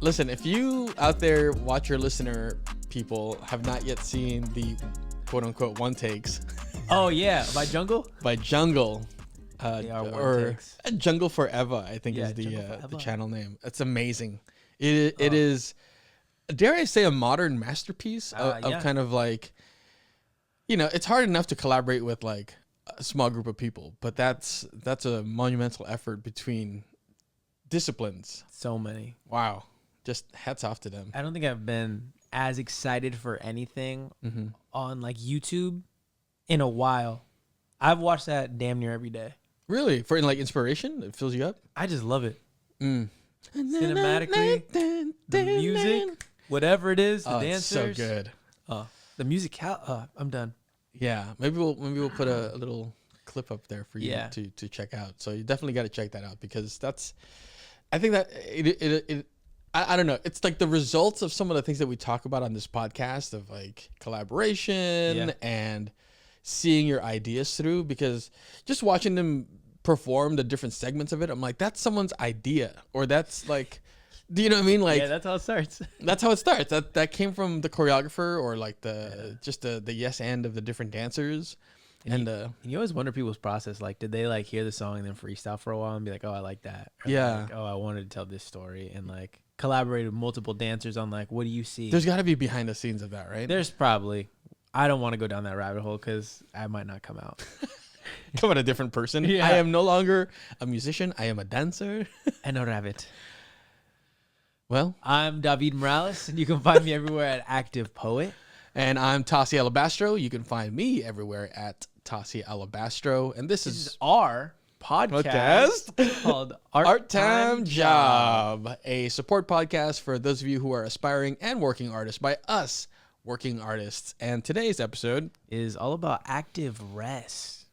Listen, if you out there, watcher, listener, people have not yet seen the quote unquote one takes. Oh yeah, by Jungle. By Jungle. They are one or takes. Jungle Forever, I think Yeah, is Jungle the Forever. channel name. It's amazing. It is, dare I say, a modern masterpiece of yeah. kind of like, it's hard enough to collaborate with like a small group of people, but that's a monumental effort between disciplines. So many. Wow. Just hats off to them. I don't think I've been as excited for anything on like YouTube in a while. I've watched that damn near every day. Really? For like inspiration? It fills you up? I just love it. Cinematically, the music, whatever it is, the dancers. It's so good. The music. I'm done. Yeah, maybe we'll put a little clip up there for you to check out. So you definitely got to check that out because I think that I don't know. It's like the results of some of the things that we talk about on this podcast of like collaboration and seeing your ideas through, because just watching them perform the different segments of it, I'm like, that's someone's idea, or that's like, do you know what I mean? Like, yeah, that's how it starts. That's how it starts. That came from the choreographer or like the yes and of the different dancers. And you always wonder people's process. Like, did they like hear the song and then freestyle for a while and be like, oh, I like that. Or like, oh, I wanted to tell this story, and like collaborate with multiple dancers on like, what do you see? There's got to be behind the scenes of that, right? There's probably. I don't want to go down that rabbit hole because I might not come out. Come out a different person. Yeah. I am no longer a musician. I am a dancer. And a rabbit. Well, I'm Davied Morales, and you can find me everywhere at Active Poet. And I'm Tasi Alabastro. You can find me everywhere at Tasi Alabastro. And this is our podcast called Art Time Job, a support podcast for those of you who are aspiring and working artists by us working artists. And today's episode is all about active rest.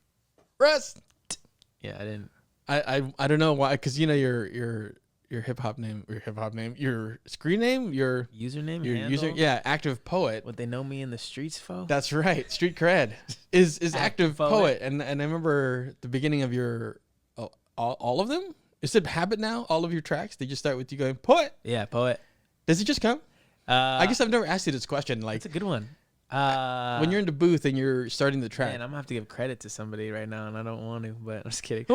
Rest. Yeah, I didn't. I don't know why, because your hip hop name, your screen name, your username, your handle? user, yeah, Active Poet. What they know me in the streets for? That's right. Street cred is Active Poet. Poet. And I remember the beginning of your all of them. Is it habit now? All of your tracks, they just start with you going Poet. Yeah, Poet. Does it just come? I guess I've never asked you this question. Like, it's a good one. When you're in the booth and you're starting the track. Man, I'm gonna have to give credit to somebody right now, and I don't want to, but I'm just kidding.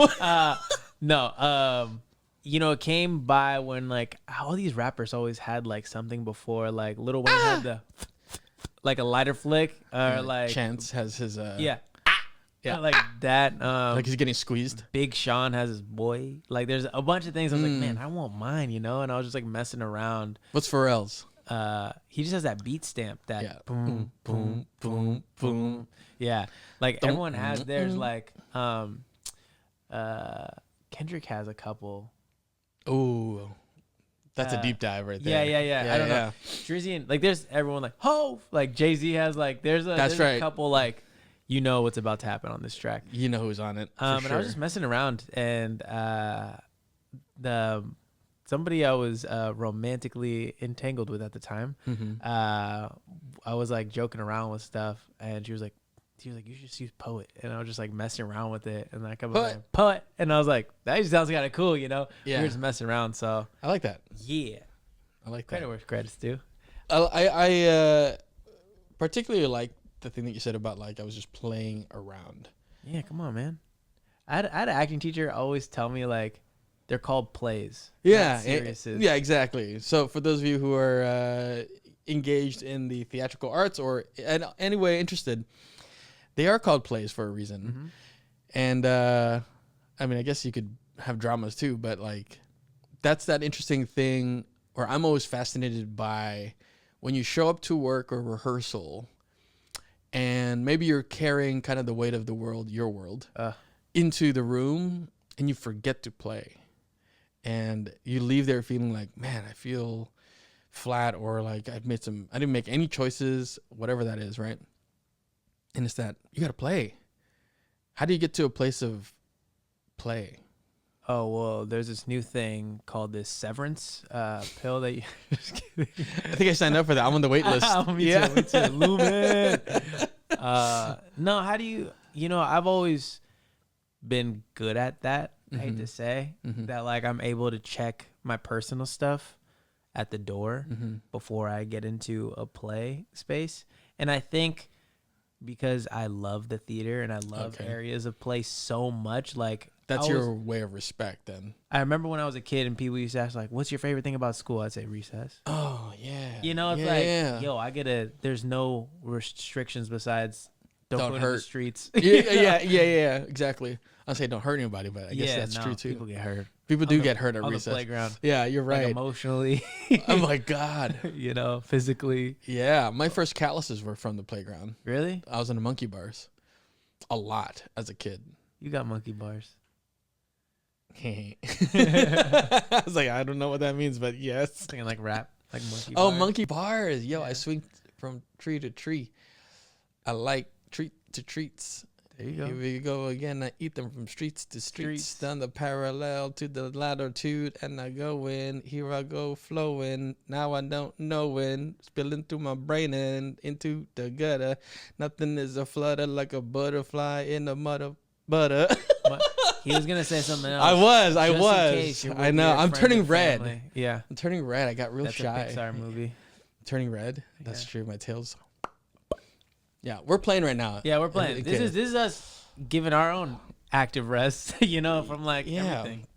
No. It came by when like all these rappers always had like something before. Like Lil Wayne had the like a lighter flick, or like Chance has his yeah, like that. Like he's getting squeezed. Big Sean has his boy. Like there's a bunch of things. I was like, man, I want mine, and I was just like messing around. What's Pharrell's? He just has that beat stamp, that boom, boom, boom, boom. Yeah, like everyone has theirs. Like Kendrick has a couple. Oh, that's a deep dive right there. Yeah. I don't know. Drizzy and like there's everyone like Hov. Like Jay-Z has like there's a couple like what's about to happen on this track. You know who's on it. And I was just messing around, and somebody I was romantically entangled with at the time, I was like joking around with stuff, and she was like, you should just use Poet. And I was just like messing around with it, and like, Poet. And I was like, that just sounds kind of cool, Yeah. We were just messing around. So I like that. Yeah. I like that. Credit where credit's due. I particularly like the thing that you said about like, I was just playing around. Yeah, come on, man. I had an acting teacher always tell me like, they're called plays. Yeah. Yeah, exactly. So for those of you who are engaged in the theatrical arts or in any way interested, they are called plays for a reason. And I mean, I guess you could have dramas too, but like that's that interesting thing, or I'm always fascinated by when you show up to work or rehearsal and maybe you're carrying kind of the weight of the world, your world, into the room, and you forget to play. And you leave there feeling like, man, I feel flat, or like I didn't make any choices, whatever that is, right? And it's that you got to play. How do you get to a place of play? Oh, well, there's this new thing called this severance pill that you... Just kidding. I think I signed up for that. I'm on the wait list. Me too. Lumen. No, how do you... I've always been good at that. I hate to say that, like, I'm able to check my personal stuff at the door Mm-hmm. before I get into a play space. And I think because I love the theater and I love areas of play so much, like That's your way of respect then. I remember when I was a kid and people used to ask like, what's your favorite thing about school? I'd say recess. Oh yeah. You know, it's yo, there's no restrictions besides don't go to the streets. yeah, exactly. I'll say don't hurt anybody, but I guess that's true too. People get hurt. People do get hurt at on recess. The playground. Yeah, you're right. Like emotionally. Oh my God. You know, physically. Yeah, my first calluses were from the playground. Really? I was in the monkey bars a lot as a kid. You got monkey bars. I was like, I don't know what that means, but yes. Thinking like rap, like monkey bars. bars. Monkey bars. Yo, I swing from tree to tree. I like treat to treats. There you go. Here we go again. I eat them from streets to streets. Down the parallel to the latitude. And I go in. Here I go flowing. Now I don't know when. Spilling through my brain and into the gutter. Nothing is a flutter like a butterfly in the mud of butter. He was going to say something else. I was. I know. I'm turning red. Family. Yeah. I'm turning red. I got real shy. That's a Pixar movie. Turning red. That's true. My tail's... Yeah, we're playing right now. Yeah, we're playing. This is us giving our own active rest, you know, from like everything.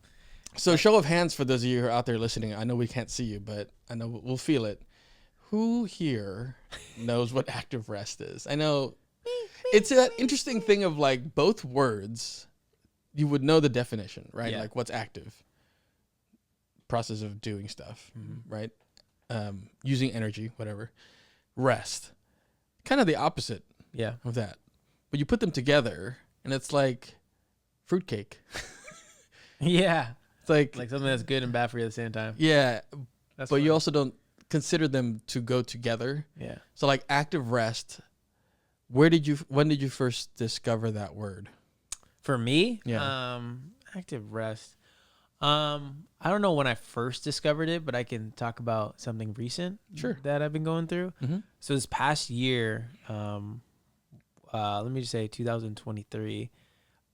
So show of hands for those of you who are out there listening. I know we can't see you, but I know we'll feel it. Who here knows what active rest is? I know it's an interesting thing of like both words. You would know the definition, right? Yeah. Like what's active? Process of doing stuff, right? Using energy, whatever. Rest. Kind of the opposite of that. But you put them together and it's like fruitcake. Yeah. It's like something that's good and bad for you at the same time. Yeah. But you also don't consider them to go together. Yeah. So like active rest, when did you first discover that word? For me? Yeah. Active rest. I don't know when I first discovered it, but I can talk about something recent that I've been going through. Mm-hmm. So this past year, let me just say 2023,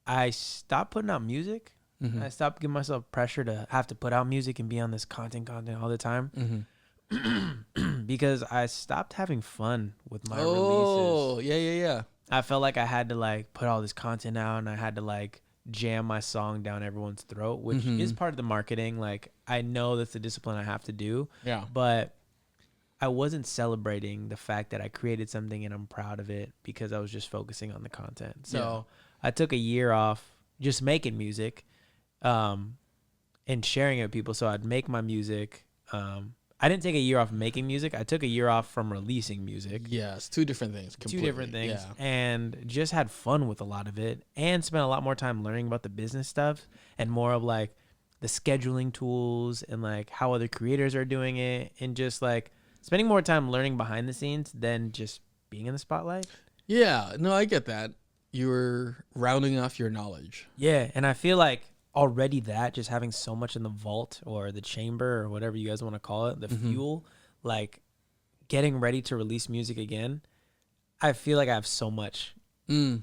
I stopped putting out music. Mm-hmm. I stopped giving myself pressure to have to put out music and be on this content all the time. Mm-hmm. Because I stopped having fun with my releases. Oh, yeah. I felt like I had to like put all this content out and I had to like jam my song down everyone's throat, which is part of the marketing. Like I know that's the discipline I have to do. Yeah. But I wasn't celebrating the fact that I created something and I'm proud of it because I was just focusing on the content. So I took a year off just making music and sharing it with people. So I'd make my music. I didn't take a year off making music. I took a year off from releasing music. Yeah, it's two different things. Completely. Two different things. Yeah. And just had fun with a lot of it and spent a lot more time learning about the business stuff and more of like the scheduling tools and like how other creators are doing it and just like spending more time learning behind the scenes than just being in the spotlight. Yeah, no, I get that. You were rounding off your knowledge. Yeah, and I feel like already that just having so much in the vault or the chamber or whatever you guys want to call it, the fuel, like getting ready to release music again, I feel like I have so much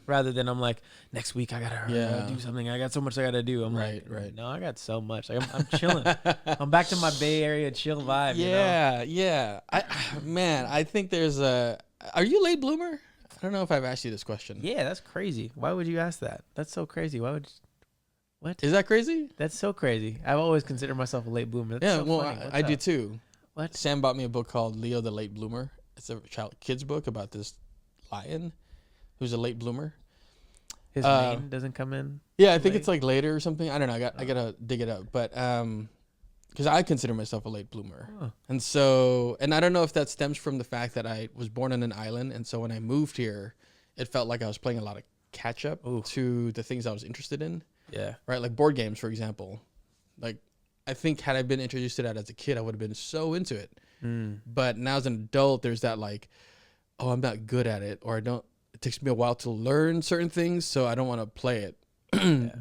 rather than I'm like, next week I gotta do something. I got so much I gotta do. I'm right. No, I got so much. Like, I'm chilling. I'm back to my Bay Area chill vibe. Yeah. I think there's are you a late bloomer? I don't know if I've asked you this question. Yeah, that's crazy. Why would you ask that? That's so crazy. Why would what? Is that crazy? That's so crazy. I've always considered myself a late bloomer. That's so funny. I do too. What? Sam bought me a book called Leo the Late Bloomer. It's a kid's book about this lion who's a late bloomer. His mane doesn't come in? Yeah, I think it's like later or something. I don't know. I gotta dig it up. But because I consider myself a late bloomer. Huh. And so, and I don't know if that stems from the fact that I was born on an island. And so when I moved here, it felt like I was playing a lot of catch up to the things I was interested in. Yeah. Right. Like board games, for example. Like, I think had I been introduced to that as a kid, I would have been so into it. But now as an adult, there's that like, oh, I'm not good at it, or it takes me a while to learn certain things, so I don't want to play it.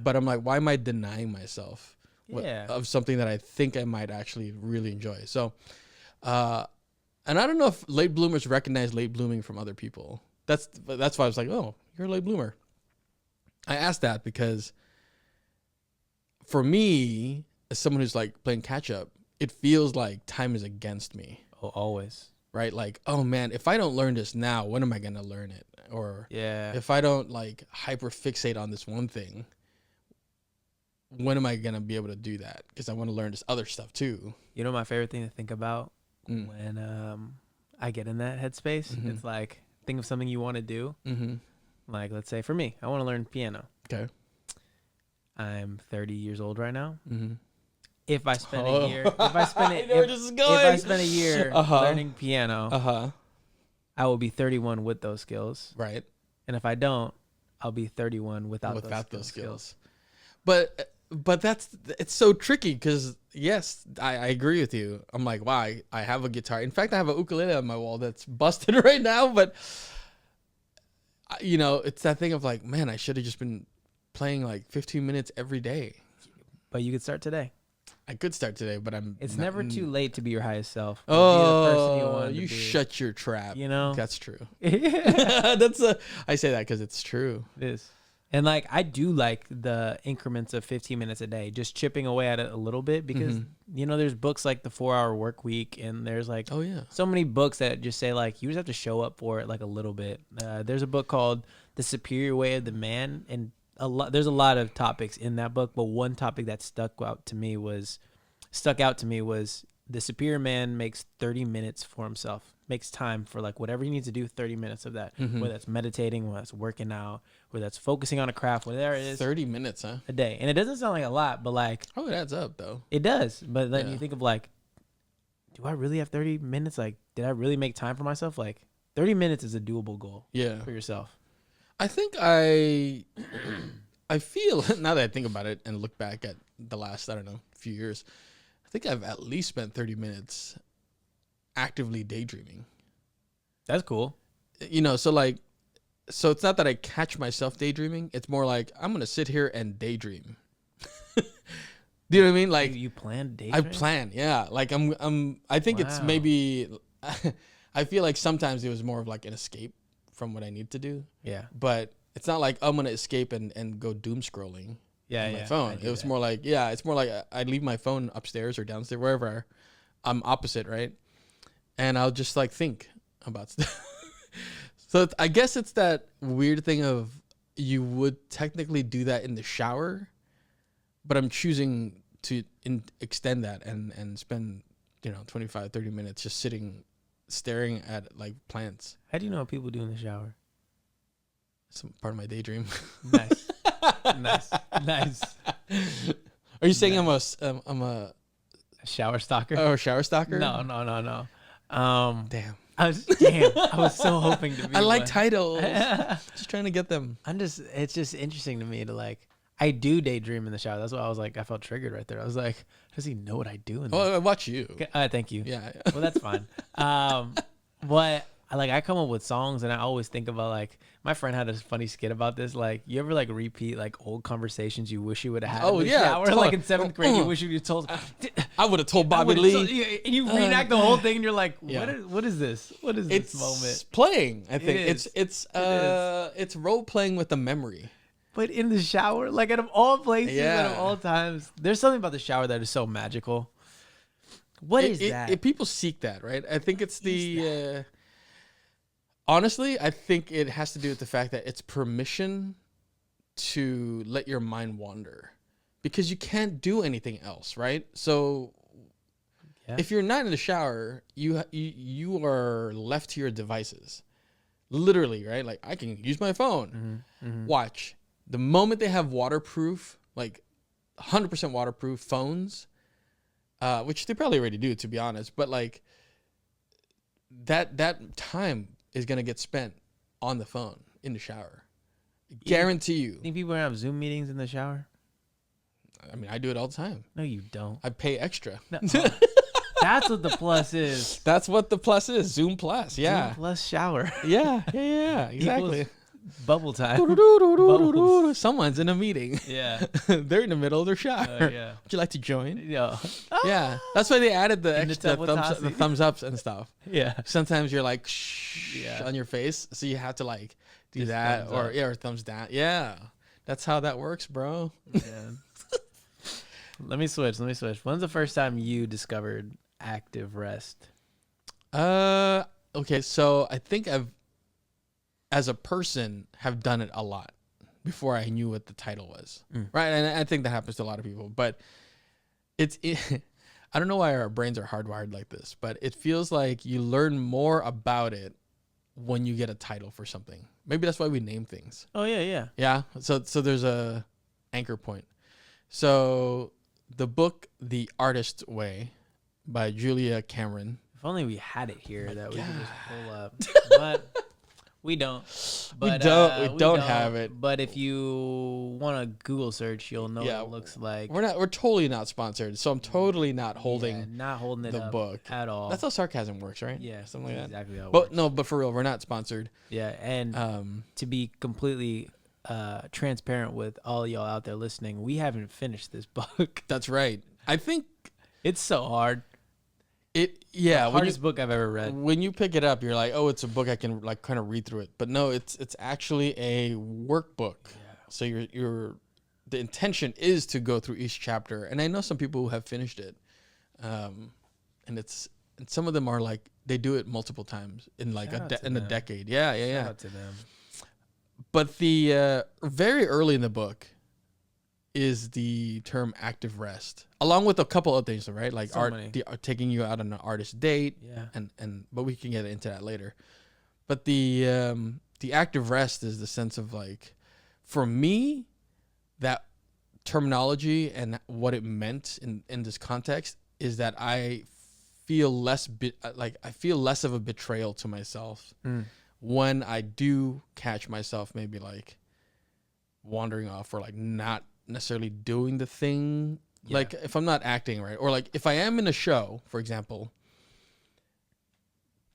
But I'm like, why am I denying myself of something that I think I might actually really enjoy? So, and I don't know if late bloomers recognize late blooming from other people. That's why I was like, oh, you're a late bloomer. I asked that because for me, as someone who's like playing catch up, it feels like time is against me. Oh, always. Right? Like, oh man, if I don't learn this now, when am I going to learn it? Or if I don't like hyper fixate on this one thing, when am I going to be able to do that? Because I want to learn this other stuff too. You know, my favorite thing to think about when I get in that headspace, it's like, think of something you want to do. Like, let's say for me, I want to learn piano. Okay. I'm 30 years old right now. If I spend a year, if I spend a year learning piano, I will be 31 with those skills. Right. And if I don't, I'll be 31 without those skills. But it's so tricky because yes, I agree with you. I'm like, wow, I have a guitar. In fact, I have a ukulele on my wall that's busted right now. But you know, it's that thing of like, man, I should have just been playing like 15 minutes every day. But you could start today. I could start today, but it's never too late to be your highest self. Oh, you shut your trap. You know, that's true. Yeah. I say that because it's true. It is. And like, I do like the increments of 15 minutes a day, just chipping away at it a little bit because, you know, there's books like the 4-Hour Work Week and there's like, so many books that just say like, you just have to show up for it like a little bit. There's a book called The Superior Way of the Man. And there's a lot of topics in that book, but one topic that stuck out to me was the superior man makes 30 minutes for himself, makes time for like whatever he needs to do, 30 minutes of that, whether that's meditating, whether that's working out, whether that's focusing on a craft, whatever it is. 30 minutes, huh? A day. And it doesn't sound like a lot, but like, oh, it adds up though. It does. But then you think of like, do I really have 30 minutes? Like, did I really make time for myself? Like 30 minutes is a doable goal for yourself. I think I feel, now that I think about it and look back at the last, I don't know, few years, I think I've at least spent 30 minutes actively daydreaming. That's cool. You know, so it's not that I catch myself daydreaming. It's more like I'm going to sit here and daydream. Do you know what I mean? Like you plan daydream? I plan, yeah. Like I think it's maybe, I feel like sometimes it was more of like an escape from what I need to do. Yeah. But it's not like I'm going to escape and go doom scrolling on my phone. It was more like, it's more like I leave my phone upstairs or downstairs, wherever. I'm opposite, right? And I'll just like think about stuff. So I guess it's that weird thing of you would technically do that in the shower, but I'm choosing to extend that and spend, 25, 30 minutes just sitting, staring at like plants. How do you know what people do in the shower? Some part of my daydream. Nice. Nice. Are you saying I'm a shower stalker? Oh, a shower stalker? No. Damn. I was so hoping to be. I like titles. Just trying to get them. It's just interesting to me to like, I do daydream in the shower. That's why I was like, I felt triggered right there. I was like, does he know what I do? I watch you. Thank you. Yeah. Well, that's fine. But I come up with songs and I always think about like, my friend had a funny skit about this. Like, you ever like repeat like old conversations you wish you would have had in the shower? Like in 7th grade, you wish you would told. I would have told Bobby Lee. And you reenact the whole thing and you're like, what is this? What is this moment? It's playing, I think. It's role playing with the memory. But in the shower, like out of all places, out of all times, there's something about the shower that is so magical. What is that? People seek that, right? I think it's the... honestly, I think it has to do with the fact that it's permission to let your mind wander. Because you can't do anything else, right? So if you're not in the shower, you are left to your devices. Literally, right? Like, I can use my phone. Watch. The moment they have waterproof, like 100% waterproof phones, which they probably already do, to be honest, but like that time is going to get spent on the phone in the shower. Guarantee you. Think people are going to have Zoom meetings in the shower? I mean, I do it all the time. No, you don't. I pay extra. No. That's what the plus is. That's what the plus is. Zoom plus. Yeah. Zoom plus shower. Yeah. Exactly. Bubble time. Someone's in a meeting. Yeah. They're in the middle of their shower. Yeah. Would you like to join? Yeah. Yeah. That's why they added the extra the thumbs ups and stuff. Yeah. Sometimes you're like on your face, so you have to like do that or thumbs down. Yeah. That's how that works, bro. Yeah. Let me switch. When's the first time you discovered active rest? Okay, so I think as a person, have done it a lot before I knew what the title was, right? And I think that happens to a lot of people. But I don't know why our brains are hardwired like this, but it feels like you learn more about it when you get a title for something. Maybe that's why we name things. Oh yeah. Yeah. So there's a anchor point. So the book The Artist's Way by Julia Cameron. If only we had it here that we could just pull up. But we don't. We don't have it. But if you want to Google search, you'll know what it looks like. We're totally not sponsored, so I'm totally not holding it the up book at all. That's how sarcasm works, right? Yeah, something like that. Exactly how it works. But for real, we're not sponsored. Yeah, and to be completely transparent with all y'all out there listening, we haven't finished this book. That's right. I think it's so hard. The hardest book I've ever read. When you pick it up, you're like, oh, it's a book I can like kind of read through it. But no, it's actually a workbook. Yeah. So the intention is to go through each chapter. And I know some people who have finished it, and some of them are like they do it multiple times in like a decade. Yeah. Shout out to them. But the very early in the book is the term active rest, along with a couple of things, right? Like taking you out on an artist date, but we can get into that later. But the active rest is the sense of like, for me, that terminology and what it meant in this context is that I feel less of a betrayal to myself when I do catch myself maybe like wandering off or like not necessarily doing the thing. Like if I'm not acting right, or like if I am in a show, for example,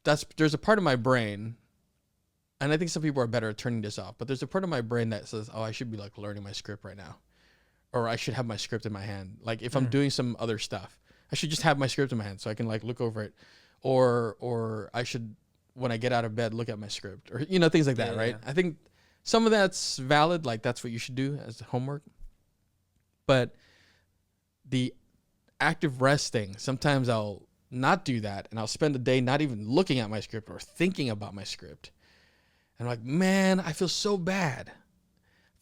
there's a part of my brain, and I think some people are better at turning this off, but there's a part of my brain that says, oh, I should be like learning my script right now, or I should have my script in my hand. Like if I'm doing some other stuff, I should just have my script in my hand so I can like look over it, or I should, when I get out of bed, look at my script, or things like that, right? I think some of that's valid, like that's what you should do as homework. But the active rest thing, sometimes I'll not do that, and I'll spend the day not even looking at my script or thinking about my script. And I'm like, man, I feel so bad.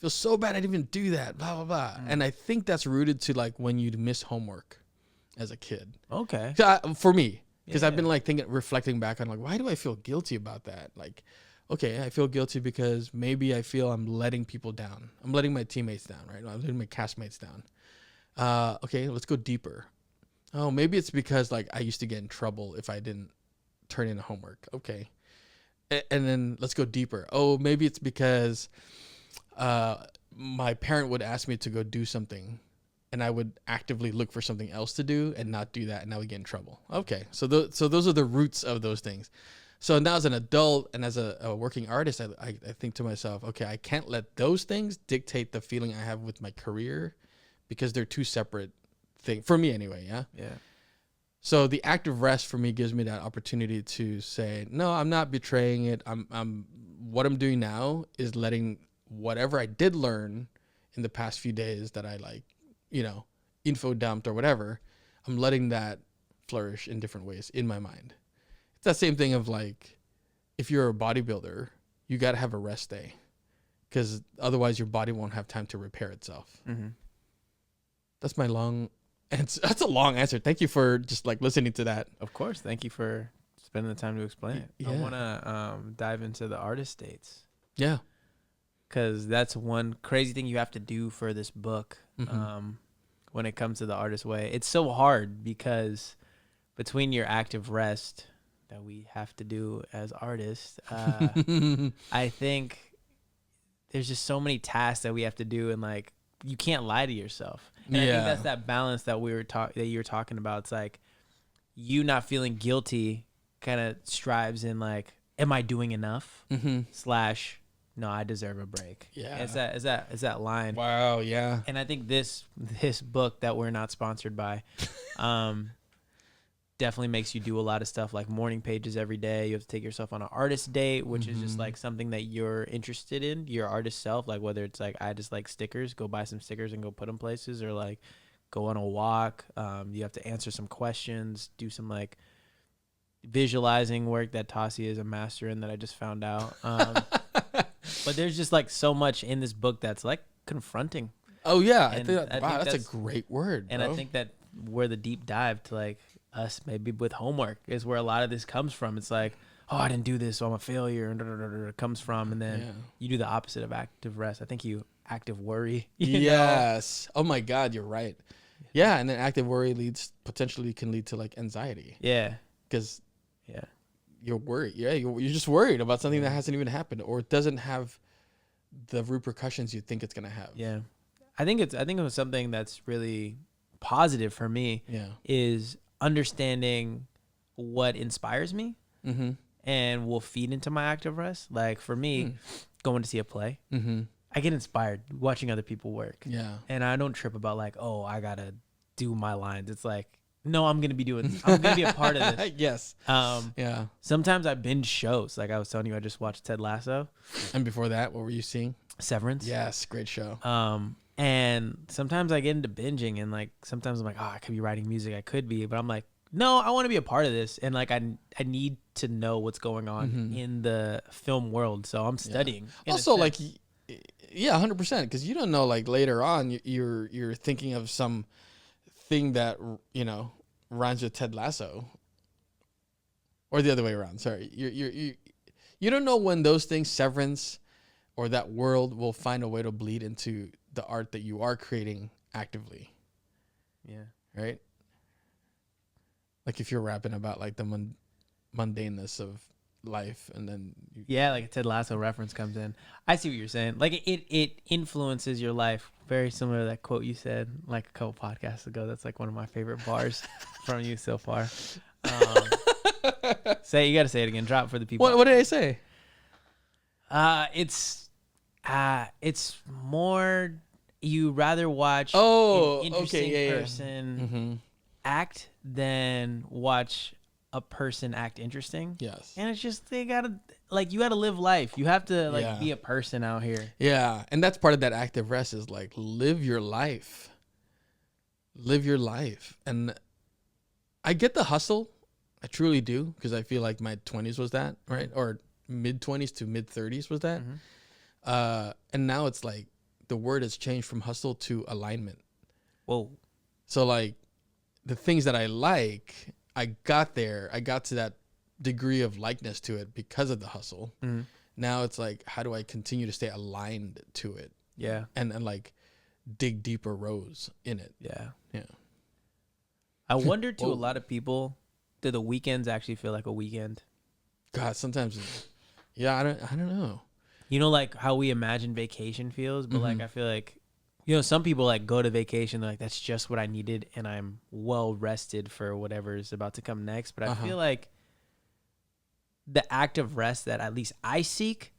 I didn't even do that, blah, blah, blah. And I think that's rooted to like when you'd miss homework as a kid. Okay. For me, because I've been like reflecting back on like, why do I feel guilty about that? Like, okay, I feel guilty because maybe I feel I'm letting people down. I'm letting my teammates down, right? I'm letting my castmates down. Okay, let's go deeper. Oh, maybe it's because like I used to get in trouble if I didn't turn in homework. Okay. And then let's go deeper. Oh, maybe it's because my parent would ask me to go do something, and I would actively look for something else to do and not do that, and I would get in trouble. Okay, so those are the roots of those things. So now as an adult and as a working artist, I think to myself, okay, I can't let those things dictate the feeling I have with my career, because they're two separate things, for me anyway, yeah? Yeah. So the active rest for me gives me that opportunity to say, no, I'm not betraying it. What I'm doing now is letting whatever I did learn in the past few days that I like, info dumped or whatever, I'm letting that flourish in different ways in my mind. It's that same thing of like, if you're a bodybuilder, you got to have a rest day, because otherwise your body won't have time to repair itself. Mm-hmm. That's my long answer. That's a long answer. Thank you for just like listening to that. Of course. Thank you for spending the time to explain it. Yeah. I want to dive into the artist dates. Yeah. Because that's one crazy thing you have to do for this book. When it comes to the artist way, it's so hard because between your active rest that we have to do as artists, I think there's just so many tasks that we have to do, and like you can't lie to yourself. And I think that's that balance that that you were talking about. It's like you not feeling guilty kind of strives in like, am I doing enough? / no, I deserve a break. Yeah, it's that line. Wow, yeah. And I think this book that we're not sponsored by, definitely makes you do a lot of stuff like morning pages every day. You have to take yourself on an artist date, which is just like something that you're interested in, your artist self. Like whether it's like I just like stickers, go buy some stickers and go put them places, or like go on a walk. You have to answer some questions, do some like visualizing work that Tasi is a master in that I just found out. But there's just like so much in this book that's like confronting. Oh yeah, And I think I wow, think that's a great word. And bro. I think that where the deep dive to like us maybe with homework is where a lot of this comes from. It's like, oh, I didn't do this, so I'm a failure, and it comes from. And then you do the opposite of active rest. I think you active worry. You know? Oh my God, you're right. Yeah, and then active worry potentially can lead to like anxiety. Yeah. Because you're worried. Yeah, you're just worried about something that hasn't even happened or it doesn't have the repercussions you think it's gonna have. Yeah, I think it was something that's really positive for me. Yeah, is understanding what inspires me mm-hmm. and will feed into my active rest. Like for me, going to see a play, I get inspired watching other people work. Yeah, and I don't trip about like, oh, I gotta do my lines. It's like, no, I'm gonna be a part of this. Yes. Yeah. Sometimes I binge shows. Like I was telling you, I just watched Ted Lasso. And before that, what were you seeing? Severance. Yes, great show. And sometimes I get into binging, and like sometimes I'm like, oh, I could be writing music. I could be, but I'm like, no, I want to be a part of this, and like I need to know what's going on in the film world. So I'm studying. Also, like, yeah, 100%, because you don't know, like later on, you're thinking of some thing that rhymes with Ted Lasso, or the other way around. Sorry, you don't know when those things, Severance, or that world will find a way to bleed into the art that you are creating actively. Yeah. Right. Like if you're rapping about like the mundaneness of life, and then like a Ted Lasso reference comes in. I see what you're saying. Like it influences your life. Very similar to that quote you said like a couple podcasts ago. That's like one of my favorite bars from you so far. You got to say it again. Drop for the people. What did I say? It's more you rather watch an interesting person act than watch a person act interesting. Yes. And it's just you gotta live life. You have to be a person out here. Yeah. And that's part of that active rest is like live your life. Live your life. And I get the hustle. I truly do, because I feel like my 20s was that, right? Or mid 20s to mid 30s was that. And now it's like the word has changed from hustle to alignment. Whoa. So like the things that I like, I got to that degree of likeness to it because of the hustle. Now it's like, how do I continue to stay aligned to it? Yeah. And like dig deeper rows in it. Yeah. Yeah. I wonder to a lot of people, do the weekends actually feel like a weekend? God, sometimes, I don't know. You know, like how we imagine vacation feels, but like I feel like, some people like go to vacation, they're like, that's just what I needed, and I'm well rested for whatever is about to come next. But I feel like the act of rest that at least I seek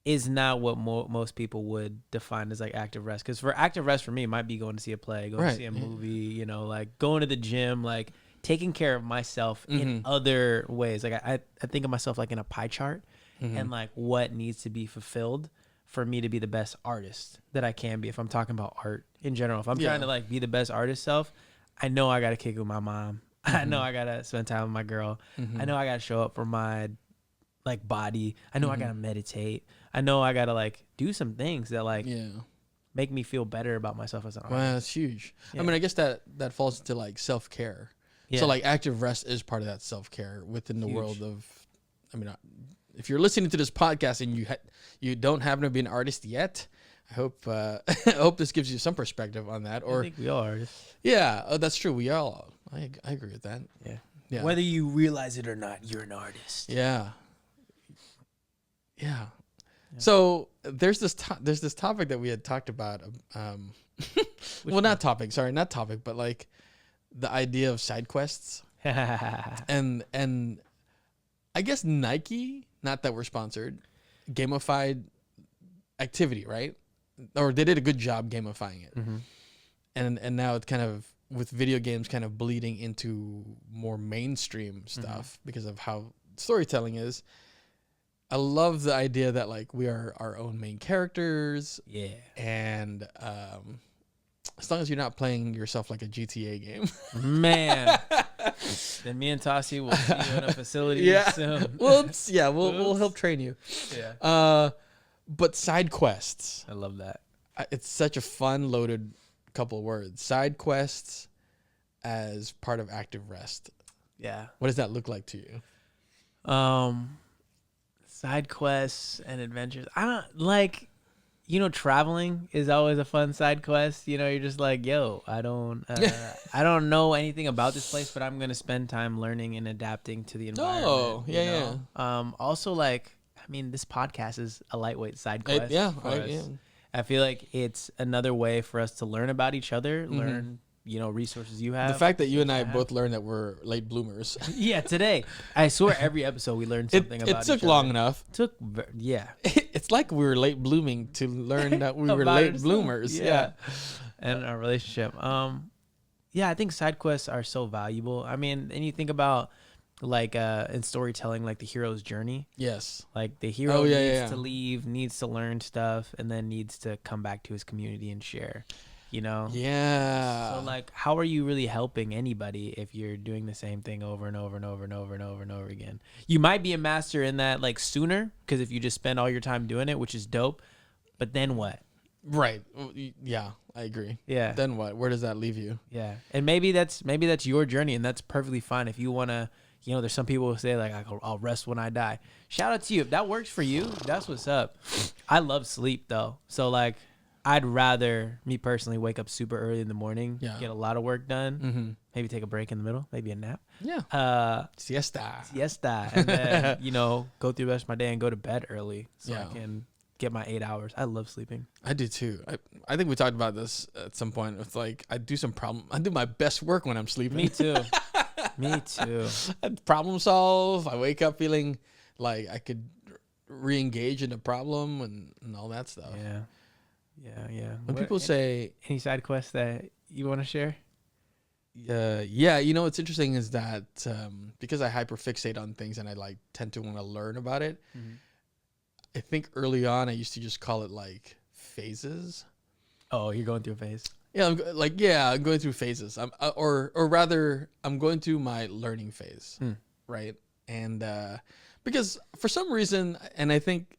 is not what most people would define as like active rest. Because for active rest for me, it might be going to see a play, going to see a movie, like going to the gym, like taking care of myself in other ways. Like I think of myself like in a pie chart and like what needs to be fulfilled for me to be the best artist that I can be. If I'm talking about art in general, if I'm trying to like be the best artist self, I know I got to kick it with my mom. I know I got to spend time with my girl. I know I got to show up for my like body. I know I got to meditate. I know I got to like do some things that like make me feel better about myself as an artist. Wow, that's huge. Yeah. I mean, I guess that falls into like self-care. Yeah. So like active rest is part of that self-care within the world of, I mean, if you're listening to this podcast and you don't happen to be an artist yet, I hope I hope this gives you some perspective on that. Or I think we all artists. Yeah, that's true. We all. I agree with that. Yeah. Whether you realize it or not, you're an artist. Yeah. So there's this topic that we had talked about. Well, not topic, but like the idea of side quests. and I guess Nike, not that we're sponsored, gamified activity, right? Or they did a good job gamifying it. And now it's kind of with video games kind of bleeding into more mainstream stuff because of how storytelling is. I love the idea that like we are our own main characters. Yeah. And As long as you're not playing yourself like a GTA game. Man. Then me and Tasi will see you in a facility soon. We'll help train you. Yeah. But side quests. I love that. It's such a fun loaded couple of words. Side quests as part of active rest. Yeah. What does that look like to you? Side quests and adventures. I don't like, traveling is always a fun side quest. You're just like, yo, I don't know anything about this place, but I'm going to spend time learning and adapting to the environment. Oh, yeah. Also, like, I mean, this podcast is a lightweight side quest. Yeah. I feel like it's another way for us to learn about each other, learn, resources you have. The fact that you and I both learned that we're late bloomers. Yeah, today. I swear every episode we learned something about each other. It took long enough. Yeah. It's like we were late blooming to learn that we were late bloomers. Yeah. And our relationship. I think side quests are so valuable. I mean, and you think about like in storytelling, like the hero's journey. Yes. Like the hero needs to leave, needs to learn stuff, and then needs to come back to his community and share. Yeah. So like, how are you really helping anybody if you're doing the same thing over and over and over and over and over and over again? You might be a master in that like sooner, because if you just spend all your time doing it, which is dope, but then what? Right. Yeah, I agree. Yeah. Then what? Where does that leave you? Yeah. And maybe that's your journey, and that's perfectly fine. If you want to, there's some people who say like, I'll rest when I die. Shout out to you. If that works for you, that's what's up. I love sleep though. So like, I'd rather, me personally, wake up super early in the morning, get a lot of work done, maybe take a break in the middle, maybe a nap. Yeah. Siesta. And then, go through the rest of my day and go to bed early so I can get my 8 hours. I love sleeping. I do too. I think we talked about this at some point. It's like, I do my best work when I'm sleeping. Me too. Me too. I problem solve. I wake up feeling like I could re-engage in a problem and all that stuff. Yeah. When people say... Any side quests that you want to share? What's interesting is that because I hyperfixate on things and I like tend to want to learn about it, I think early on I used to just call it like phases. Oh, you're going through a phase? Yeah, I'm going through phases. Or rather, I'm going through my learning phase, right? And because for some reason, and I think,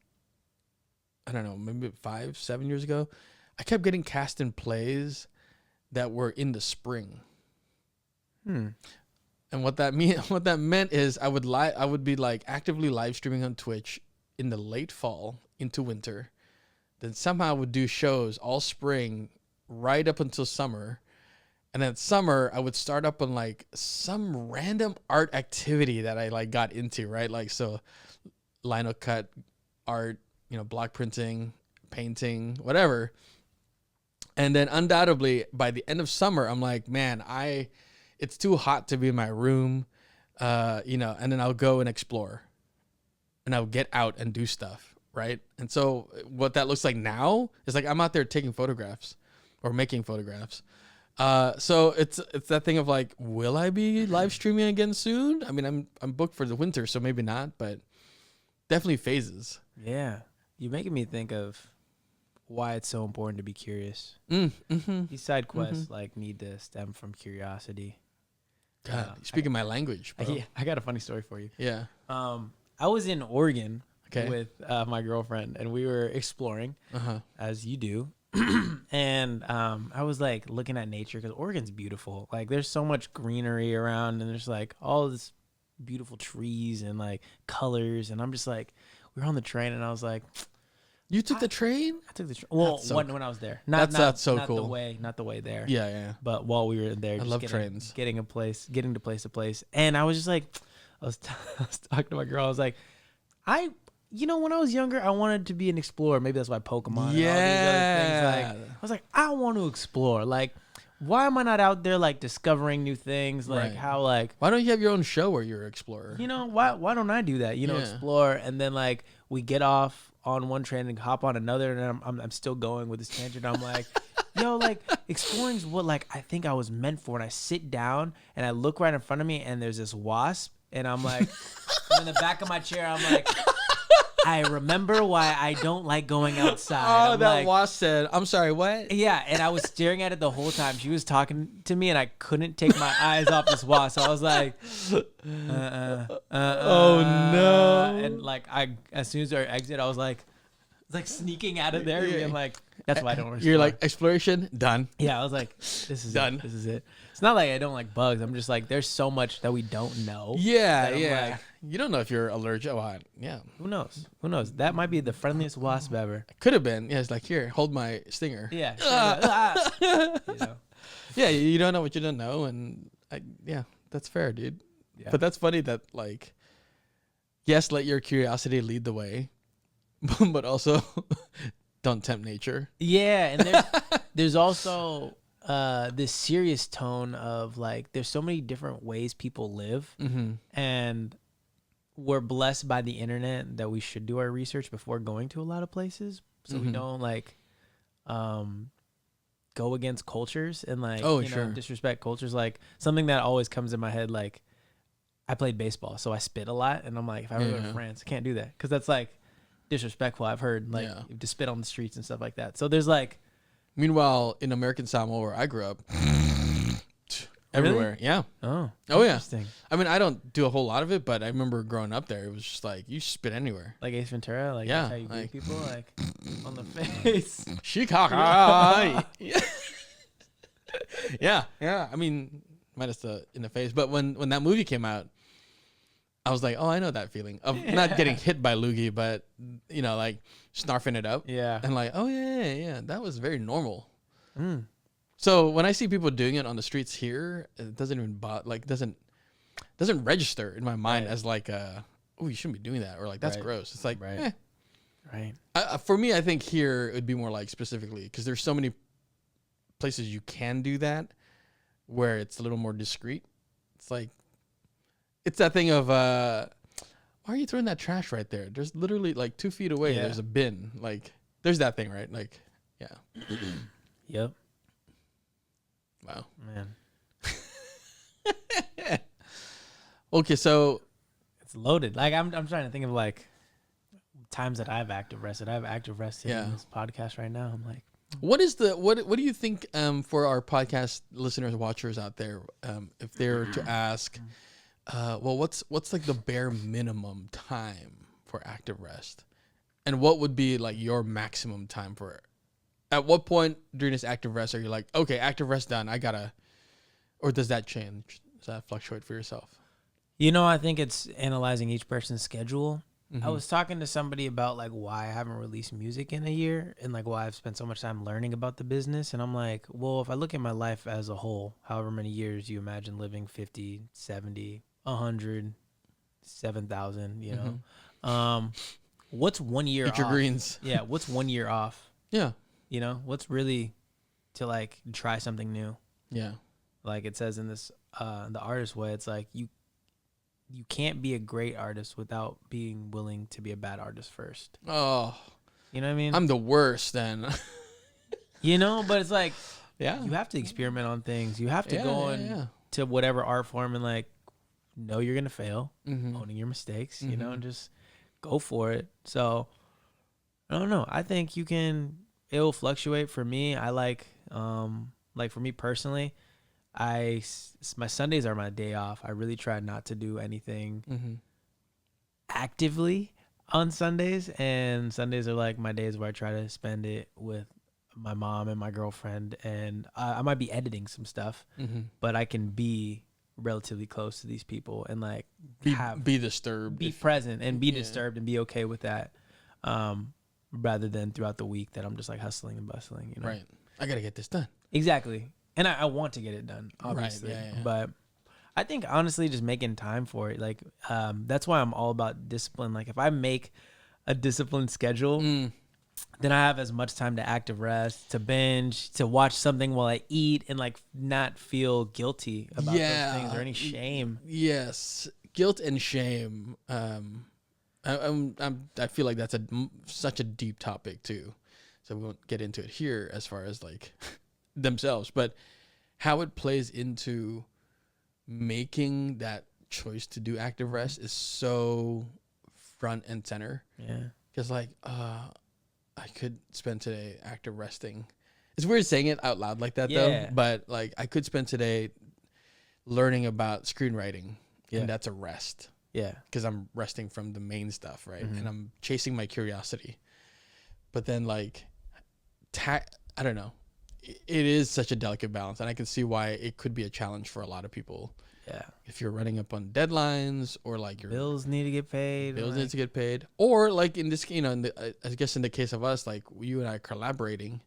I don't know, maybe 5-7 years ago, I kept getting cast in plays that were in the spring. And what that meant is I would be like actively live streaming on Twitch in the late fall into winter. Then somehow I would do shows all spring right up until summer. And then summer I would start up on like some random art activity that I like got into, right? Like so lino cut art, block printing, painting, whatever. And then undoubtedly by the end of summer, I'm like, man, it's too hot to be in my room, and then I'll go and explore and I'll get out and do stuff. Right. And so what that looks like now is like, I'm out there taking photographs or making photographs. So it's that thing of like, will I be live streaming again soon? I mean, I'm booked for the winter, so maybe not, but definitely phases. Yeah. You're making me think of why it's so important to be curious. These side quests like need to stem from curiosity. God, you're speaking my language, bro. Yeah, I got a funny story for you. Yeah. I was in Oregon with my girlfriend, and we were exploring, as you do. And I was like looking at nature because Oregon's beautiful. Like there's so much greenery around, and there's like all this beautiful trees and like colors. And I'm just like, we were on the train, and I was like, you took the train? I took the train. Well, when I was there, not cool. Not the way there. Yeah. But while we were there, I just love trains. Getting to place to place, and I was just like, I was talking to my girl. I was like, when I was younger, I wanted to be an explorer. Maybe that's why Pokemon. Yeah. And all these other things. Like, I was like, I want to explore. Like, why am I not out there like discovering new things? Like how like why don't you have your own show where you're an explorer? Why don't I do that? Explore, and then like we get off on one train and hop on another, and I'm still going with this tangent. I'm like, like exploring's what like I think I was meant for. And I sit down and I look right in front of me, and there's this wasp, and I'm like, I'm in the back of my chair. I'm like, I remember why I don't like going outside. Oh, I'm that like, wasp said, I'm sorry, what? yeah, and I was staring at it the whole time. She was talking to me, and I couldn't take my eyes off this wasp. So I was like, Oh, no. And like, as soon as our exit, I was like sneaking out of there, Yeah. being like, that's why I don't respond. You're like, exploration, done. Yeah, I was like, this is Done. it. This is it. It's not like I don't like bugs. I'm just like, there's so much that we don't know. Yeah, that I'm yeah. like, You don't know if you're allergic. Oh, yeah. who knows? Who knows? That might be the friendliest wasp ever. Could have been. Yeah, it's like, here, hold my stinger. Yeah. You know? Yeah, you don't know what you don't know. And yeah, that's fair, dude. Yeah. But that's funny that, like, yes, let your curiosity lead the way, but also don't tempt nature. Yeah, and there's also this serious tone of like, there's so many different ways people live, and we're blessed by the internet that we should do our research before going to a lot of places, so we don't like go against cultures and like disrespect cultures. Like, something that always comes in my head, like, I played baseball, so I spit a lot, and I'm like, if I ever go to France, I can't do that because that's like disrespectful. I've heard like to spit on the streets and stuff like that. So there's like, meanwhile, in American Samoa, where I grew up, everywhere. Really? Yeah. oh Yeah. interesting. I mean, I don't do a whole lot of it, but I remember growing up there, it was just like, you spit anywhere. Like Ace Ventura, like Yeah, that's how you like- greet people, like on the face. Chicago. Yeah. I mean, minus the in the face. But when that movie came out, I was like, oh, I know that feeling of not getting hit by loogie, but like snarfing it up. Yeah. And like, oh yeah, that was very normal. Mm. So when I see people doing it on the streets here, it doesn't even doesn't register in my mind Right. as like oh, you shouldn't be doing that, or like that's Right. gross. It's like, Right. Right. for me, I think here it would be more like specifically because there's so many places you can do that where it's a little more discreet. It's like, it's that thing of why are you throwing that trash right there? There's literally like 2 feet away. Yeah. There's a bin. Like, there's that thing, right? Like, yeah. Yep. Wow. Man, Okay, so it's loaded. Like I'm trying to think of like times that I've active rested. I have active rested in this podcast right now. I'm like, what do you think for our podcast listeners, watchers out there, if they were to ask, well, what's like the bare minimum time for active rest, and what would be like your maximum time for it? At what point during this active rest are you like, okay, active rest done, I gotta, or does that change? Does that fluctuate for yourself? I think it's analyzing each person's schedule. I was talking to somebody about like why I haven't released music in a year and like why I've spent so much time learning about the business. And I'm like, well, if I look at my life as a whole, however many years you imagine living, 50, 70, 100, 7,000, what's 1 year Eat off? your greens. Yeah. What's 1 year off? Yeah. What's really to like try something new? Yeah. Like it says in this, the artist way, it's like you can't be a great artist without being willing to be a bad artist first. Oh, You know what I mean? I'm the worst then. But it's like, Yeah. you have to experiment on things. You have to go yeah. to whatever art form and like know you're gonna fail, Mm-hmm. owning your mistakes, and just go for it. So I don't know. I think it'll fluctuate for me. I like for me personally, my Sundays are my day off. I really try not to do anything actively on Sundays, and Sundays are like my days where I try to spend it with my mom and my girlfriend, and I might be editing some stuff, but I can be relatively close to these people and like Be disturbed. be present and be disturbed and be okay with that, rather than throughout the week that I'm just like hustling and bustling, Right. I gotta get this done. Exactly. And I want to get it done, obviously. yeah. But I think honestly just making time for it, like that's why I'm all about discipline. Like if I make a disciplined schedule, then I have as much time to active rest, to binge, to watch something while I eat, and like not feel guilty about those things or any shame. Yes, guilt and shame. I feel like that's such a deep topic too, so we won't get into it here as far as like themselves, but how it plays into making that choice to do active rest is so front and center. Yeah. Because like, I could spend today active resting. It's weird saying it out loud like that though. But like, I could spend today learning about screenwriting, and that's a rest. Yeah. Because I'm resting from the main stuff, right? And I'm chasing my curiosity. But then like, I don't know. It is such a delicate balance, and I can see why it could be a challenge for a lot of people. Yeah. If you're running up on deadlines, or like your bills need to get paid. Bills need to get paid. Or like in this, I guess in the case of us, like you and I are collaborating.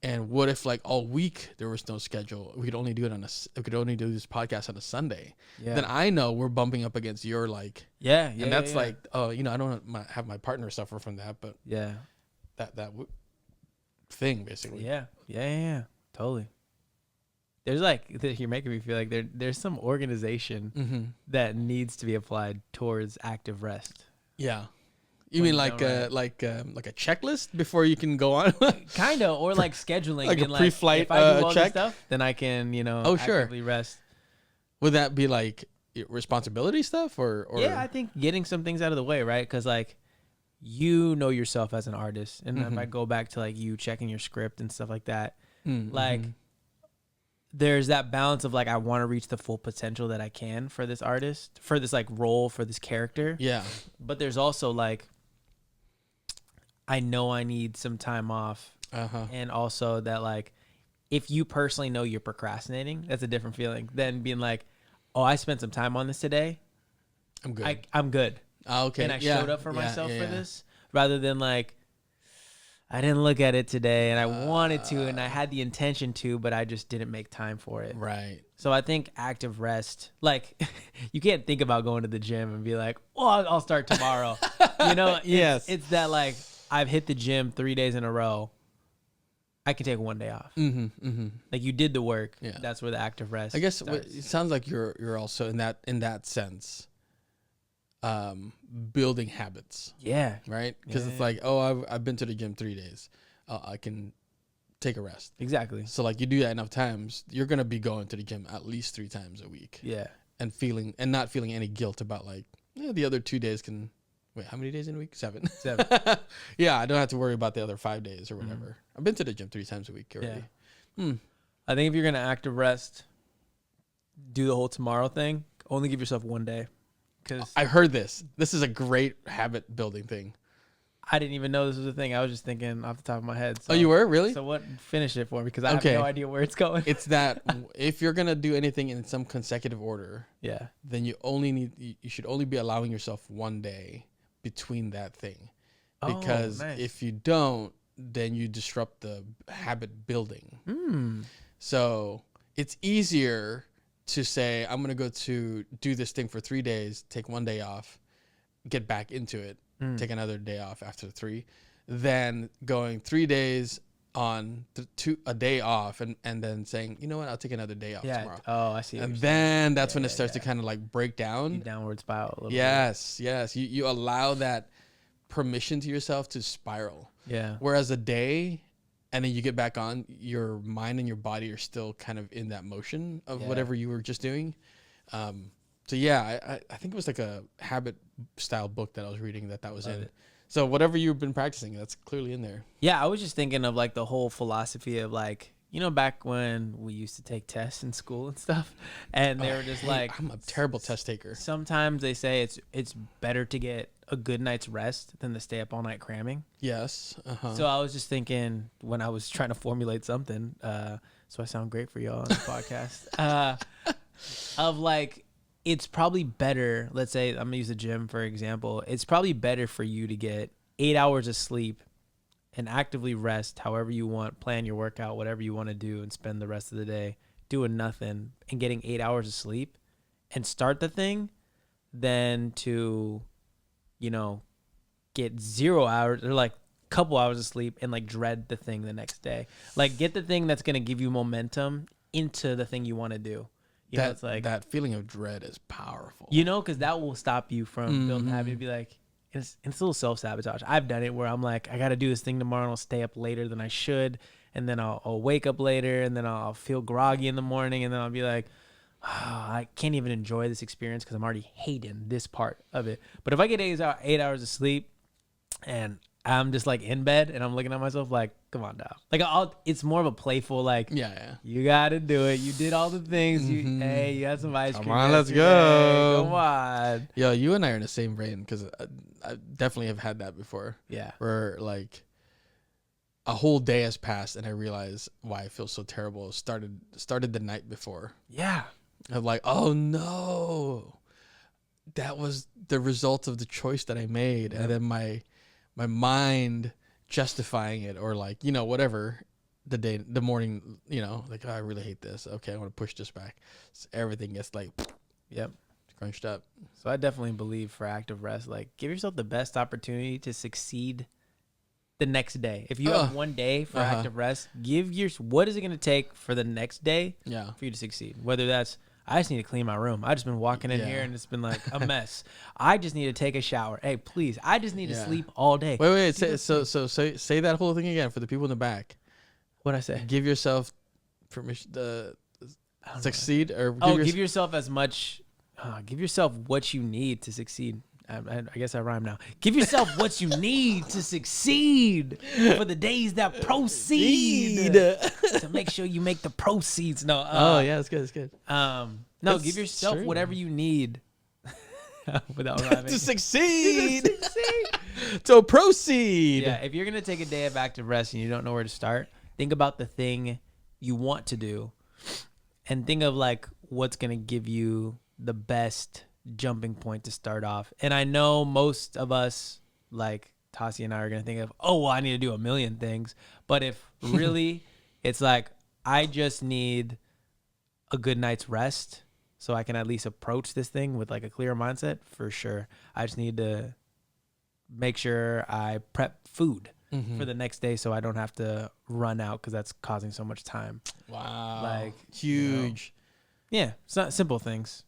And what if like all week there was no schedule? We could only do this podcast on a Sunday. Yeah. Then I know we're bumping up against your like. Yeah. And that's like, oh, I don't have my partner suffer from that, but that thing basically. Yeah. Totally. There's like, you're making me feel like there's some organization that needs to be applied towards active rest. Yeah. You mean like a checklist before you can go on? Kind of, or like scheduling. Like a pre-flight if I do all check? this stuff, then I can, actively rest. Would that be like responsibility stuff or? Yeah, I think getting some things out of the way, right? Because like, you know yourself as an artist. And if I go back to like you checking your script and stuff like that, like there's that balance of like, I want to reach the full potential that I can for this artist, for this like role, for this character. Yeah. But there's also like, I know I need some time off. And also that like, if you personally know you're procrastinating, that's a different feeling than being like, oh, I spent some time on this today. I'm good. I'm good. Okay. And I showed up for myself for this, rather than like, I didn't look at it today and I wanted to, and I had the intention to, but I just didn't make time for it. Right. So I think active rest, like you can't think about going to the gym and be like, oh, I'll start tomorrow. Yes. It's that like, I've hit the gym 3 days in a row. I can take one day off. Like you did the work. Yeah. That's where the active rest. I guess it sounds like you're also in that sense, building habits. Yeah. Right. Because it's like, oh, I've been to the gym 3 days. I can take a rest. Exactly. So like you do that enough times, you're gonna be going to the gym at least 3 times a week. Yeah. And not feeling any guilt about like the other 2 days can. Wait, how many days in a week? 7. Yeah, I don't have to worry about the other 5 days or whatever. I've been to the gym 3 times a week already. Yeah. I think if you're going to active rest, do the whole tomorrow thing, only give yourself 1 day. Cause I heard this. This is a great habit building thing. I didn't even know this was a thing. I was just thinking off the top of my head. So, oh, you were? Really? So finish it for me, because I have no idea where it's going. It's that if you're going to do anything in some consecutive order, then you should only be allowing yourself 1 day between that thing, because if you don't, then you disrupt the habit building. So it's easier to say, I'm going to do this thing for 3 days, take 1 day off, get back into it, take another day off after 3, than going 3 days on a day off and then saying, you know what, I'll take another day off tomorrow. Oh, I see. And then that's when it starts to kind of like break down. Downward spiral a little bit. Yes. You allow that permission to yourself to spiral. Yeah. Whereas a day, and then you get back on, your mind and your body are still kind of in that motion of whatever you were just doing. So yeah, I think it was like a habit style book that I was reading that was in it. So whatever you've been practicing, that's clearly in there. Yeah, I was just thinking of like the whole philosophy of like, back when we used to take tests in school and stuff, and they were just like, I'm a terrible test taker. Sometimes they say it's better to get a good night's rest than to stay up all night cramming. Yes. So I was just thinking when I was trying to formulate something, so I sound great for y'all on the podcast, of like, it's probably better, let's say I'm gonna use the gym for example, it's probably better for you to get 8 hours of sleep and actively rest however you want, plan your workout, whatever you want to do, and spend the rest of the day doing nothing and getting 8 hours of sleep and start the thing, than to, get 0 hours or like a couple hours of sleep and like dread the thing the next day. Like get the thing that's going to give you momentum into the thing you want to do. It's like that feeling of dread is powerful. Because that will stop you from building habit. It'd be like, it's a little self-sabotage. I've done it where I'm like, I got to do this thing tomorrow and I'll stay up later than I should. And then I'll wake up later and then I'll feel groggy in the morning. And then I'll be like, I can't even enjoy this experience because I'm already hating this part of it. But if I get 8 hours of sleep and I'm just like in bed and I'm looking at myself like, come on now. Like it's more of a playful like, Yeah. you got to do it. You did all the things. You had some ice Come cream. on, let's yesterday. go. Come on. Yo, you and I are in the same vein because I definitely have had that before. Yeah. Where like a whole day has passed and I realize why I feel so terrible. Started the night before. Yeah. I'm like, oh no, that was the result of the choice that I made, and then my mind justifying it, or like, you know, whatever, the morning, you know, like, oh, I really hate this. Okay, I want to push this back. So everything gets like, yep, crunched up. So I definitely believe for active rest, like give yourself the best opportunity to succeed the next day. If you have one day for active rest, what is it going to take for the next day for you to succeed? Whether that's, I just need to clean my room. I just been walking in here and it's been like a mess. I just need to take a shower. Hey, please. I just need to sleep all day. Wait. Say that whole thing again for the people in the back. What'd I say? Give yourself permission to succeed, or give yourself as much. Give yourself what you need to succeed. I guess I rhyme now. Give yourself what you need to succeed for the days that proceed to make sure you make the proceeds. No. It's good. It's good. Give yourself whatever you need without rhyming to succeed. To proceed. Yeah. If you're gonna take a day of active rest and you don't know where to start, think about the thing you want to do, and think of like what's gonna give you the best jumping point to start off. And I know most of us, like Tasi and I, are gonna think of, I need to do a million things. But if really it's like, I just need a good night's rest so I can at least approach this thing with like a clear mindset, for sure. I just need to make sure I prep food for the next day so I don't have to run out because that's causing so much time. Wow. Like, huge. Yeah, it's not simple things.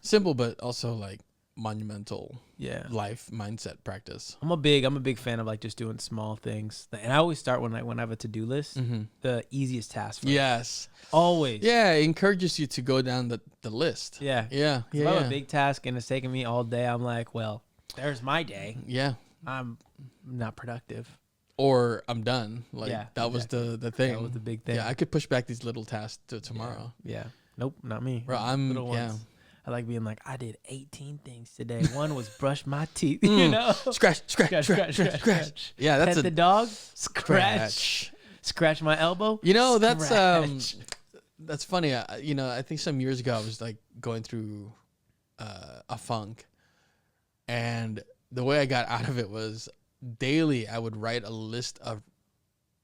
Simple, but also like monumental life mindset practice. I'm a big fan of like just doing small things. And I always start when I have a to-do list, the easiest task first. Yes. Always. Yeah, it encourages you to go down the list. Yeah. Yeah. If I have a big task and it's taking me all day, I'm like, well, there's my day. Yeah. I'm not productive. Or I'm done. Like that was the thing. That was the big thing. Yeah, I could push back these little tasks to tomorrow. Yeah. Nope, not me. Bro, little ones. I like being like, I did 18 things today. One was brush my teeth, you know? Scratch. Yeah, that's Pet the dog, scratch my elbow. You know, that's funny. I think some years ago I was like going through a funk, and the way I got out of it was daily I would write a list of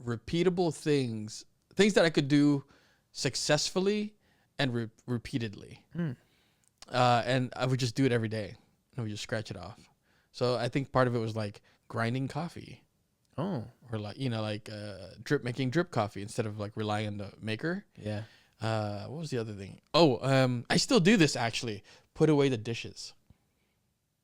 repeatable things that I could do successfully and repeatedly. And I would just do it every day. And we just scratch it off. So I think part of it was like grinding coffee. Oh. Or like, making drip coffee instead of like relying on the maker. Yeah. What was the other thing? I still do this actually. Put away the dishes.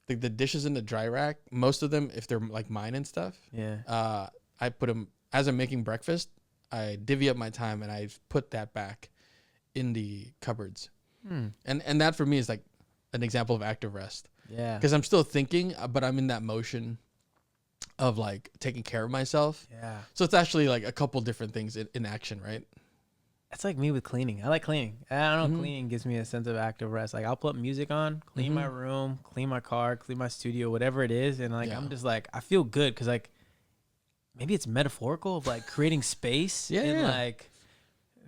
Like the dishes in the dry rack, most of them, if they're like mine and stuff. Yeah. I put them, as I'm making breakfast, I divvy up my time and I put that back in the cupboards. And that for me is like an example of active rest. Yeah. Because I'm still thinking, but I'm in that motion of like taking care of myself. Yeah. So it's actually like a couple different things in action, right? That's like me with cleaning. I like cleaning. I don't know. Cleaning gives me a sense of active rest. Like I'll put music on, clean my room, clean my car, clean my studio, whatever it is. And like, I'm just like, I feel good. Cause like maybe it's metaphorical of like creating space and like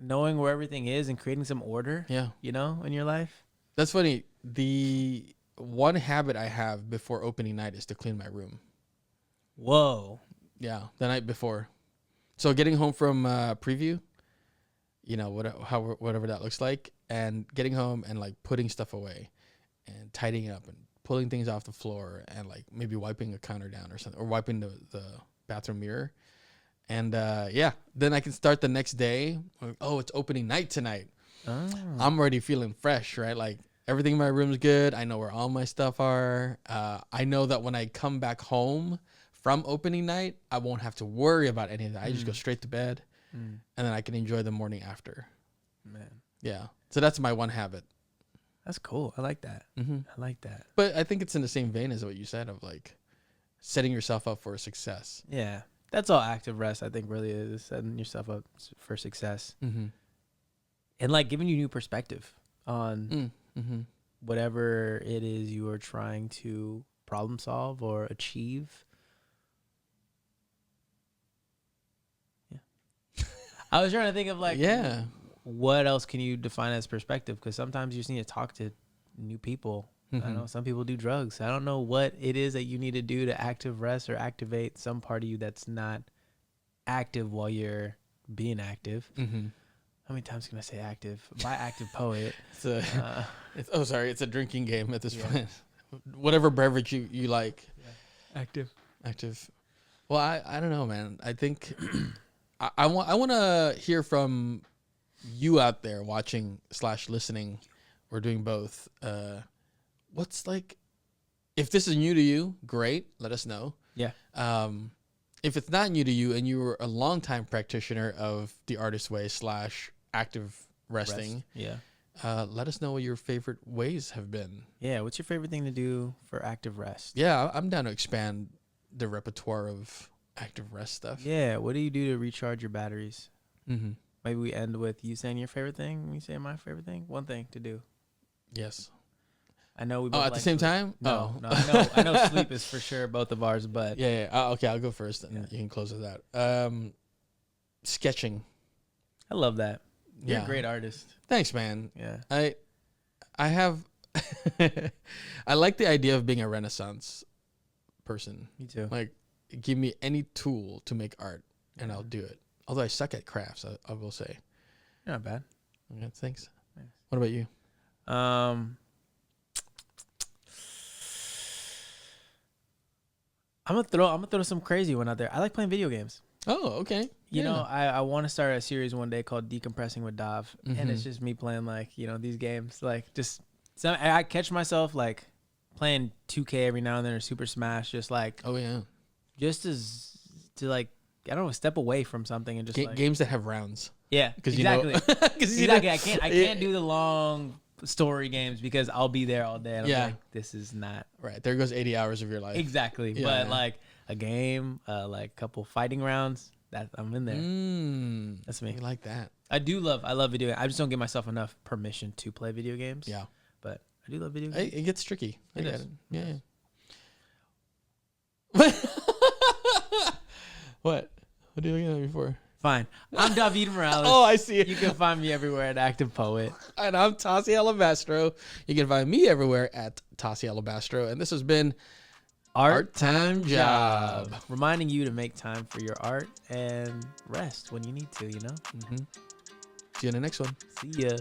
knowing where everything is and creating some order, in your life. That's funny. The one habit I have before opening night is to clean my room. Whoa. Yeah, the night before. So getting home from preview, whatever that looks like, and getting home and like putting stuff away and tidying up and pulling things off the floor and like maybe wiping a counter down or something, or wiping the bathroom mirror. And then I can start the next day. It's opening night tonight. Oh. I'm already feeling fresh, right? Like everything in my room's good. I know where all my stuff are. I know that when I come back home from opening night, I won't have to worry about any of that. I just go straight to bed, and then I can enjoy the morning after. Man. Yeah. So that's my one habit. That's cool. I like that. I like that. But I think it's in the same vein as what you said of like setting yourself up for success. Yeah. That's all active rest, I think, really is setting yourself up for success. Mm-hmm. And like giving you new perspective on Mm-hmm. whatever it is you are trying to problem solve or achieve. Yeah. I was trying to think of like, what else can you define as perspective? Because sometimes you just need to talk to new people. Mm-hmm. I know some people do drugs. I don't know what it is that you need to do to active rest or activate some part of you that's not active while you're being active. Mm-hmm. How many times can I say active? By active poet. It's a drinking game at this point. Whatever beverage you like. Yeah. Active. Well, I don't know, man. I think I want to hear from you out there watching / listening or doing both. What's like, if this is new to you, great. Let us know. Yeah. If it's not new to you and you were a longtime practitioner of the artist way / active resting, let us know what your favorite ways have been. Yeah. What's your favorite thing to do for active rest? Yeah, I'm down to expand the repertoire of active rest stuff. Yeah. What do you do to recharge your batteries? Mm-hmm. Maybe we end with you saying your favorite thing. Me saying my favorite thing. One thing to do. Yes. I know we both at the same time? No, Oh. no. I know sleep is for sure both of ours, but okay, I'll go first and you can close with that. Sketching. I love that. You're Yeah. a great artist. Thanks, man. Yeah. I have I like the idea of being a Renaissance person. Me too. Like, give me any tool to make art and I'll do it. Although I suck at crafts, I will say. You're not bad. Okay, thanks. Nice. What about you? I'm gonna throw some crazy one out there. I like playing video games. Oh, okay. You know, I want to start a series one day called Decompressing with Dav, and it's just me playing like these games. Like just I catch myself like playing 2K every now and then or Super Smash, just like just as to like I don't know, step away from something and just like, games that have rounds. Yeah, exactly. Exactly. I can't do the long story games because I'll be there all day. And I'm like, this is not right. There goes 80 hours of your life. Exactly. Yeah. But like a game, like a couple fighting rounds, that I'm in there. That's me. I like that. I love video games. I just don't give myself enough permission to play video games. Yeah. But I do love video games. It gets tricky. I get it. Yeah. What? What are you looking at me for? Fine. I'm Davied Morales. Oh, I see. You can find me everywhere at Active Poet. And I'm Tasi Alabastro. You can find me everywhere at Tasi Alabastro. And this has been Art Time Job. Reminding you to make time for your art and rest when you need to, See you in the next one. See ya.